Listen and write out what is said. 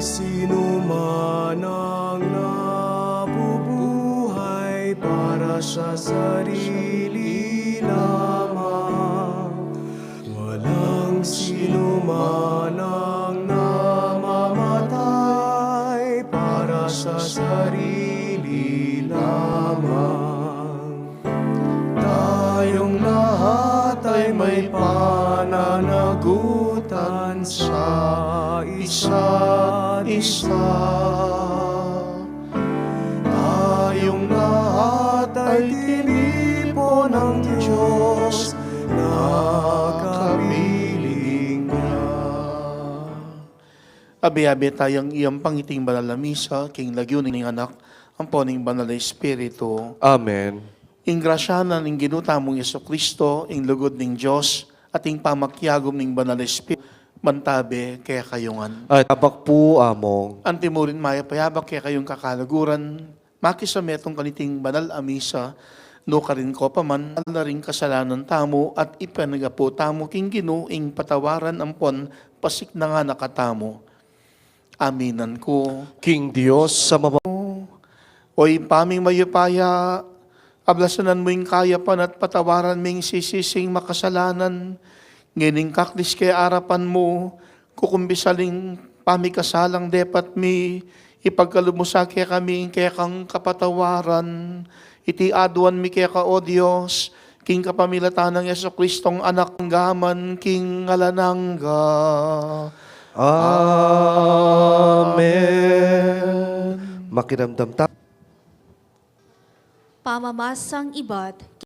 sino man ang nabubuhay para sa sarili lamang. Walang sino man ang namamatay para sa sarili lamang. Tayong lahat ay may pananagutan sa isa't isa. Tayong lahat ay tinipo ng Diyos na kapiling niya. Abi-abi tayong iyang pangiting banal na misa, king lagyo ning anak, ang poning banal na Espiritu. Amen. Ing grasyanan ning ginutamong Jesucristo, ing lugod ning Dios at ing pamakyagom ning banal na Espiritu, mantabe kaya kayungan. At abak po among. Antimurin maya payabak kaya kayong kakalaguran, makisametong kaniting banal a misa, no ka rin ko paman, na rin kasalanan tamo at ipanagapo tamo king Ginoo ing patawaran ampon pasik na nga nakatamo. Aminan ko. King Dios sa Oy paming mayupaya, ablasanan mo yung kayapan at patawaran ming sisising makasalanan. Ngining kaklis kay arapan mo, kukumbisaling pamikasalang depat mi, ipagkalumusa kaya kami kaya kang kapatawaran. Iti aduan mi kaya ka o Diyos, king kapamilatan ng Yesukristong anak ng gaman, king ngalanangga. Amen. Makiramdam ta. Pamamasang ibat,